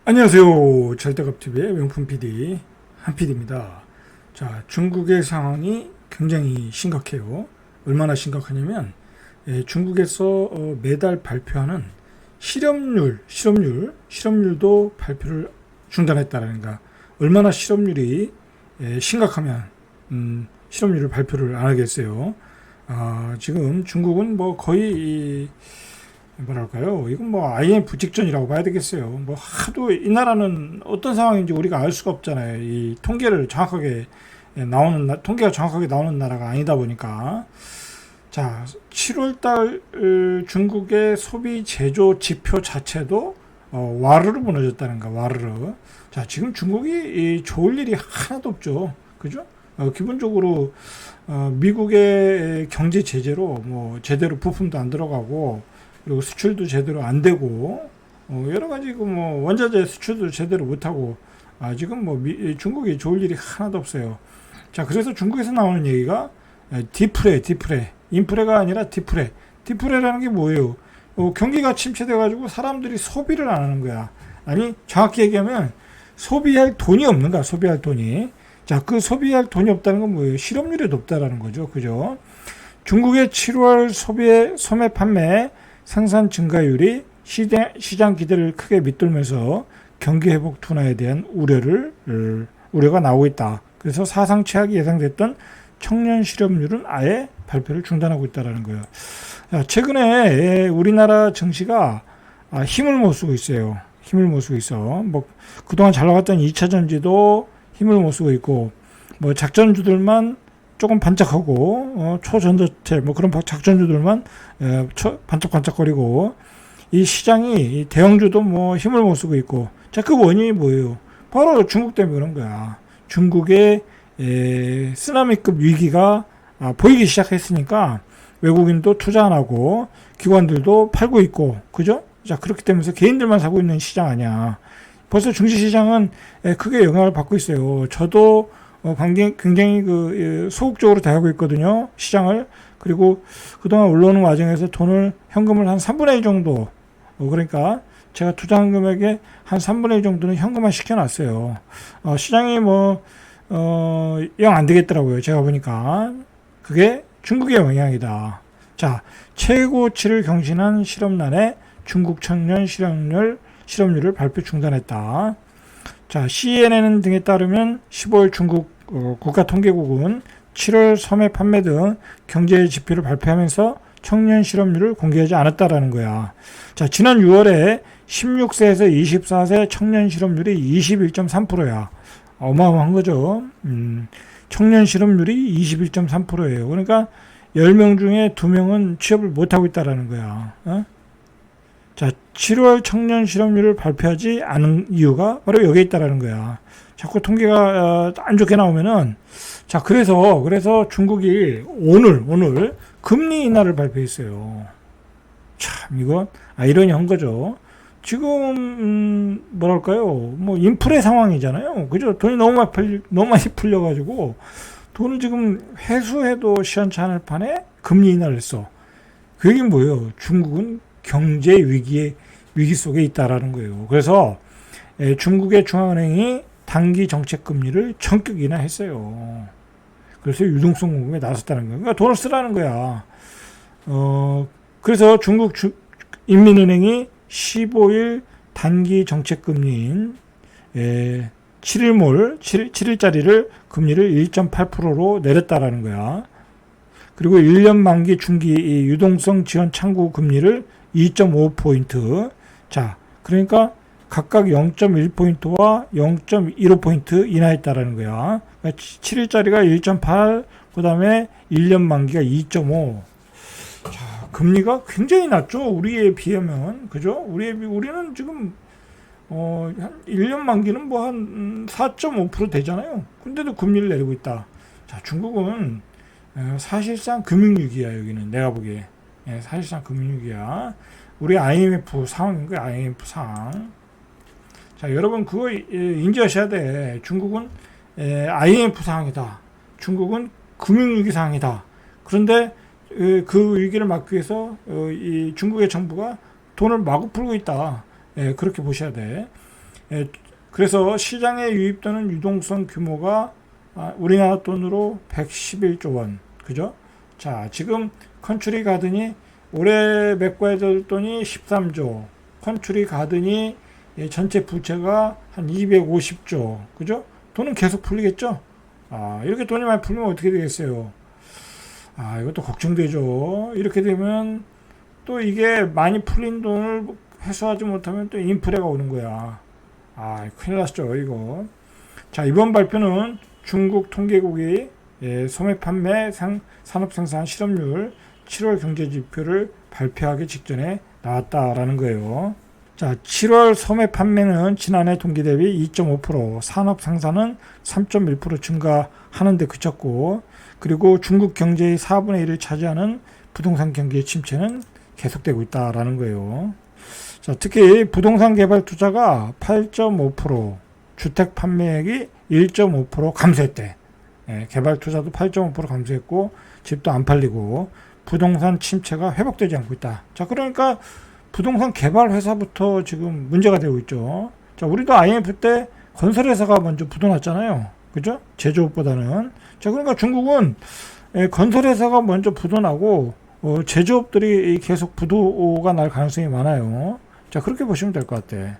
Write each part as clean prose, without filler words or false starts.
안녕하세요. 절대갑TV의 명품 PD 한PD입니다. 자, 중국의 상황이 굉장히 심각해요. 얼마나 심각하냐면 중국에서 매달 발표하는 실업률도 발표를 중단했다라는 거. 얼마나 실업률이 심각하면 실업률을 발표를 안 하겠어요. 지금 중국은 뭐 거의 뭐랄까요? 이건 뭐 IMF 직전이라고 봐야 되겠어요. 뭐 하도 이 나라는 어떤 상황인지 우리가 알 수가 없잖아요. 이 통계를 정확하게 통계가 정확하게 나오는 나라가 아니다 보니까. 자, 7월 달 중국의 소비 제조 지표 자체도 와르르 무너졌다는 거, 와르르. 자, 지금 중국이 좋을 일이 하나도 없죠. 그죠? 기본적으로 미국의 경제 제재로 뭐 제대로 부품도 안 들어가고 그리고 수출도 제대로 안 되고 여러 가지 뭐 원자재 수출도 제대로 못 하고 지금 뭐 중국이 좋을 일이 하나도 없어요. 자, 그래서 중국에서 나오는 얘기가 디프레, 인프레가 아니라 디프레라는 게 뭐예요? 경기가 침체돼 가지고 사람들이 소비를 안 하는 거야. 아니, 정확히 얘기하면 소비할 돈이 없는 거야. 소비할 돈이. 자, 그 소비할 돈이 없다는 건 뭐예요? 실업률이 높다라는 거죠. 그죠? 중국의 7월 소매 판매 생산 증가율이 시장 기대를 크게 밑돌면서 경기 회복 둔화에 대한 우려가 나오고 있다. 그래서 사상 최악이 예상됐던 청년 실업률은 아예 발표를 중단하고 있다는 거예요. 최근에 우리나라 증시가 힘을 못 쓰고 있어요. 힘을 못 쓰고 있어. 뭐 그동안 잘 나갔던 2차 전지도 힘을 못 쓰고 있고, 뭐 작전주들만 조금 반짝하고 초전도체 뭐 그런 작전주들만 반짝반짝거리고, 이 시장이 이 대형주도 뭐 힘을 못 쓰고 있고. 자, 그 원인이 뭐예요? 바로 중국 때문에 그런 거야. 중국의 쓰나미급 위기가 보이기 시작했으니까 외국인도 투자 안 하고 기관들도 팔고 있고, 그죠? 자, 그렇기 때문에 개인들만 사고 있는 시장 아니야. 벌써 증시시장은 크게 영향을 받고 있어요. 저도 굉장히 소극적으로 대하고 있거든요. 시장을. 그리고 그동안 올라오는 과정에서 현금을 한 3분의 1 정도, 그러니까 제가 투자한 금액의 한 3분의 1 정도는 현금화 시켜놨어요. 시장이 영 안 되겠더라고요. 제가 보니까. 그게 중국의 영향이다. 자, 최고치를 경신한 실업난에 중국 청년 실업률을 발표 중단했다. 자, CNN 등에 따르면 15일 중국 국가통계국은 7월 소매 판매 등 경제 지표를 발표하면서 청년 실업률을 공개하지 않았다라는 거야. 자, 지난 6월에 16세에서 24세 청년 실업률이 21.3%야. 어마어마한 거죠. 청년 실업률이 21.3%예요. 그러니까 10명 중에 2명은 취업을 못하고 있다라는 거야. 자, 7월 청년 실업률을 발표하지 않은 이유가 바로 여기에 있다라는 거야. 자꾸 통계가 안 좋게 나오면은, 자, 그래서 중국이 오늘 금리 인하를 발표했어요. 참, 이거 아이러니한 거죠. 지금 뭐랄까요? 뭐 인플레 상황이잖아요. 그죠? 돈이 너무 많이 풀려가지고 돈을 지금 회수해도 시원치 않을 판에 금리 인하를 했어. 그 얘기는 뭐예요? 중국은 경제 위기 속에 있다라는 거예요. 그래서 중국의 중앙은행이 단기 정책 금리를 전격 인하했어요. 그래서 유동성 공급에 나섰다는 거예요. 그러니까 돈을 쓰라는 거야. 그래서 중국 인민은행이 15일 단기 정책 금리인 7일짜리를 금리를 1.8%로 내렸다라는 거야. 그리고 1년 만기 중기 유동성 지원 창구 금리를 2.5포인트. 자, 그러니까 각각 0.1포인트와 0.15포인트 인하했다라는 거야. 그러니까 7일짜리가 1.8, 그 다음에 1년 만기가 2.5. 자, 금리가 굉장히 낮죠. 우리에 비하면. 그죠? 우리는 지금, 한 1년 만기는 뭐 한 4.5% 되잖아요. 근데도 금리를 내리고 있다. 자, 중국은 사실상 금융위기야, 여기는. 내가 보기에. 사실상 금융위기야. 우리 IMF 상황인 거야, IMF 상황. 자, 여러분, 그거 인지하셔야 돼. 중국은 IMF 상황이다. 중국은 금융위기 상황이다. 그런데 그 위기를 막기 위해서 이 중국의 정부가 돈을 마구 풀고 있다. 그렇게 보셔야 돼. 그래서 시장에 유입되는 유동성 규모가 우리나라 돈으로 111조 원. 그죠? 자, 지금 컨트리 가든이 올해 메꿔야 될 돈이 13조. 컨트리 가든이 전체 부채가 한 250조. 그죠? 돈은 계속 풀리겠죠? 이렇게 돈이 많이 풀리면 어떻게 되겠어요? 이것도 걱정되죠. 이렇게 되면 또 이게 많이 풀린 돈을 회수하지 못하면 또 인플레가 오는 거야. 큰일 났죠, 이거. 자, 이번 발표는 중국 통계국이 소매 판매 산업 생산 실업률 7월 경제 지표를 발표하기 직전에 나왔다라는 거예요. 자, 7월 소매 판매는 지난해 동기 대비 2.5%, 산업 생산은 3.1% 증가하는 데 그쳤고, 그리고 중국 경제의 4분의 1을 차지하는 부동산 경기의 침체는 계속되고 있다라는 거예요. 자, 특히 부동산 개발 투자가 8.5%, 주택 판매액이 1.5% 감소했대. 개발 투자도 8.5% 감소했고, 집도 안 팔리고, 부동산 침체가 회복되지 않고 있다. 자, 그러니까 부동산 개발 회사부터 지금 문제가 되고 있죠. 자, 우리도 IMF 때 건설회사가 먼저 부도났잖아요. 그죠? 제조업보다는. 자, 그러니까 중국은 건설회사가 먼저 부도나고, 제조업들이 계속 부도가 날 가능성이 많아요. 자, 그렇게 보시면 될 것 같아.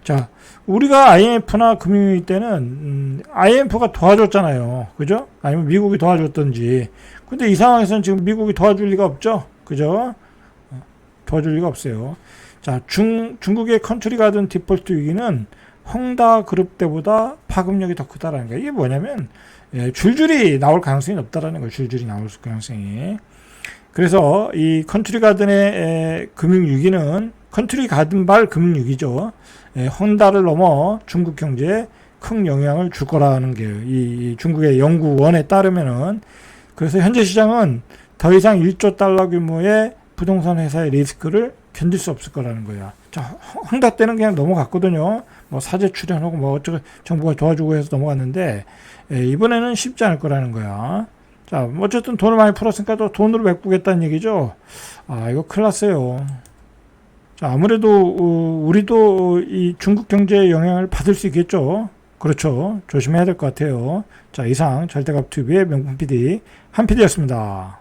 자, 우리가 IMF나 금융위기 때는 IMF가 도와줬잖아요. 그죠? 아니면 미국이 도와줬던지. 근데 이 상황에서는 지금 미국이 도와줄 리가 없죠. 그죠? 도와줄 리가 없어요. 자, 중국의 컨트리 가든 디폴트 위기는 헝다 그룹 때보다 파급력이 더 크다라는 거예요. 이게 뭐냐면 줄줄이 나올 가능성이 높다라는 거예요. 줄줄이 나올 가능성이. 그래서 이 컨트리 가든의 금융위기는 컨트리 가든발 금융위기죠. 헝다를 넘어 중국 경제에 큰 영향을 줄 거라는 게 이 중국의 연구원에 따르면은. 그래서 현재 시장은 더 이상 1조 달러 규모의 부동산 회사의 리스크를 견딜 수 없을 거라는 거야. 자, 헝다 때는 그냥 넘어갔거든요. 뭐 사재 출연하고 뭐 어쩌고 정부가 도와주고 해서 넘어갔는데 이번에는 쉽지 않을 거라는 거야. 자, 어쨌든 돈을 많이 풀었으니까 또 돈으로 메꾸겠다는 얘기죠. 이거 큰일 났어요. 자, 아무래도 우리도 이 중국 경제의 영향을 받을 수 있겠죠. 그렇죠. 조심해야 될 것 같아요. 자, 이상 절대값TV의 명품 PD 한 PD였습니다.